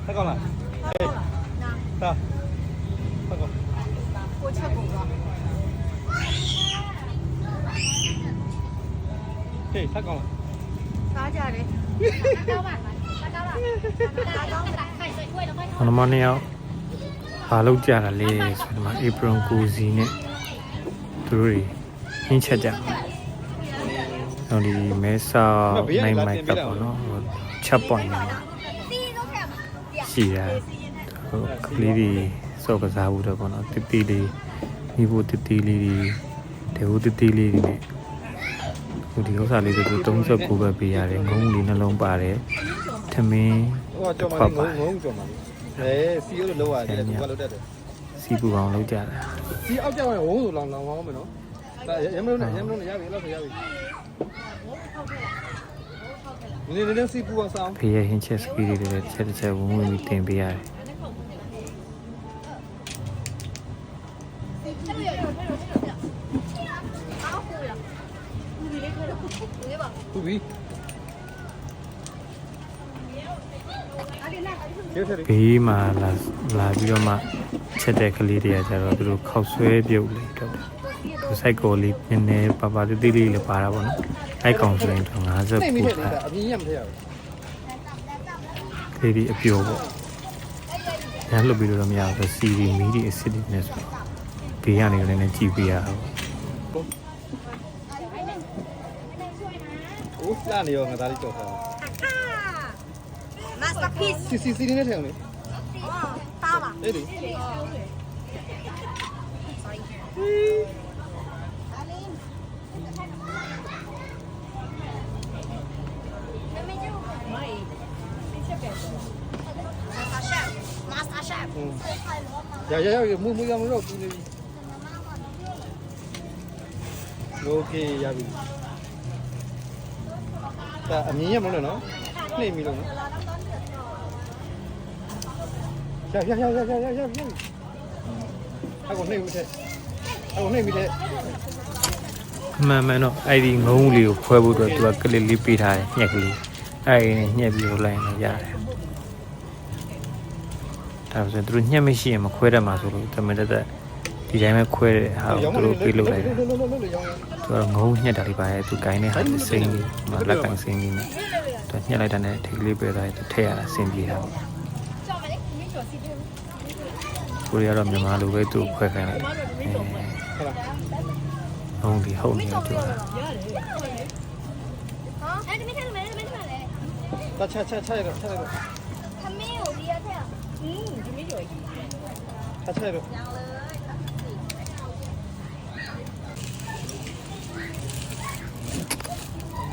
太高了。哎，到，太高。我吃过了。对，太高了。啥价的？高吧，高了。我他妈那样，把路加了嘞，所以嘛，April 故事呢，对，很吃讲。然后你没少买买个包喏，吃包呢，是啊，可里的少个啥物的包喏，滴滴的，你不滴滴的，这物滴滴的呢，我的好啥哩都东西古个比亚的，我们那龙巴的，他们快吧。哎，西欧的路啊，这个路得的。西部港路家的。西澳家的红路浪浪黄没喏，但也没有呢，也没有呢，也没有，老是也没有。你西部港上。ဖေးရဟင်းချက်စကီတွေလည်းချက်တစ်ချက်ဝုန်းဝီတင်ပေးရတယ်ဟုတ်ပြီဘေးမှာလာပြီးတော့မှချက်တဲ့ကလေးတွေကကျတော့သူတို့ခောက်ဆွဲပြုတ်လေးတော့သူစိုက်ကောလေးနည်းနည်းပါပါသေးသေးလေးလည်းပါတာပေါ့နော်အဲ့ကောင်ဆိုရင်တော့50ပူတာ အမြင်ရမထရဘူး ကလေးဒီအပျော်ပေါ့ညလှုပ်ပြီးတော့မရဘူးစီဒီမီဒီအစ်စ်တွေနဲ့ဆိုတော့ဘေးကနေလည်းနည်းကြည့်ပြရအောင် ဦးလာနေရောငါသားလေးကြောက်ထား Masterpiece。 စီနေထဲအောင်လေ 哦，大吧？ အေးလေ Master Chef。 ရမူရမတော့ပြီးနေပြီโอเคရပြီဒါအမြင်ရမလို့နော်နှိမ့်ပြီလို့နော်ရအခုနှိမ့်ပြီအခုနှိမ့်ပြီတဲ့ မှန်တော့အဲ့ဒီငုံလေးကိုခွဲဖို့တော့သူကကလစ်လေးပေးထားတယ်ညက်ကလေးအဲ့ဒီညက်ပြီးတော့လိုက်ရင်ရတယ်ဒါဆိုရင်သူတို့ညက်မရှိရင်မခွဲတတ်မှာဆိုလို့တမန်တက်ဒီတိုင်းပဲခွဲတဲ့ဟာကိုသူတို့ပေးလုပ်လိုက်တယ်သူကငုံညက်တာလေးပါရဲ့သူကိုင်းတဲ့ဟာစိမ့်လေးမလက်ကင်စိမ့်လေးနဲ့သူညက်လိုက်တဲ့နဲ့ထိကလေးပေးသွားတယ်သူထည့်ရတာအဆင်ပြေတာပေါ့ကိုရီးယားတော့မြန်မာလိုပဲသူခွဲခိုင်းလိုက်ဟုတ်ပြီဟုတ်နေတော့ပြောတာ 哎，你没看到没？没看到嘞。 ဒါချက်ရတော့ 他没有厉害呀。嗯，就没有。ချက်ရတော့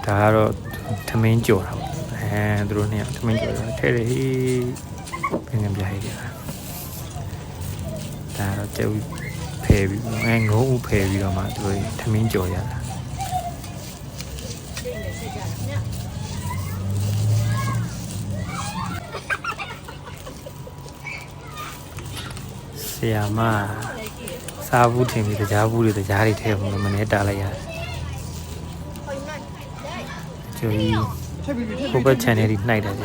ဒါကတော့သမင်းကြော်တာပေါ့သူတို့နှစ်ယောက်သမင်းကြော်တာထဲတယ်ဟေးပင်ငပြားကြီးဒါကတော့ကျုပ်ဖယ်ပြီးငုံဦးဖယ်ပြီးတော့မှသူတို့သမင်းကြော်ရတာဆရာမစားဘူးထင်ပြီးတရားဘူးတွေတရားတွေထဲမှာမနေတားလိုက်ရတယ်ကျော်ကြီး ချက်ပြီ ဟိုဘက် channel ကြီးနှိုက်တာကျ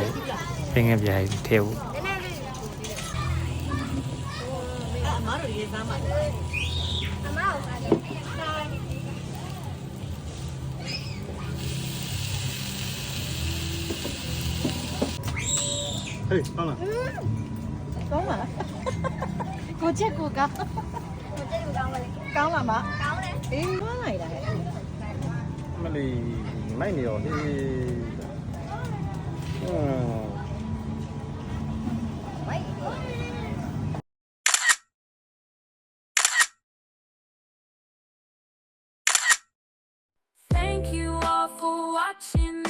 ပင်ငပြားကြီးထဲဘူး ဟေးဟုတ်လား 高吗？我见过高。高了吗？高嘞。诶，我来了。 မလီမိုက်နေရောဟေး Thank you all for watching.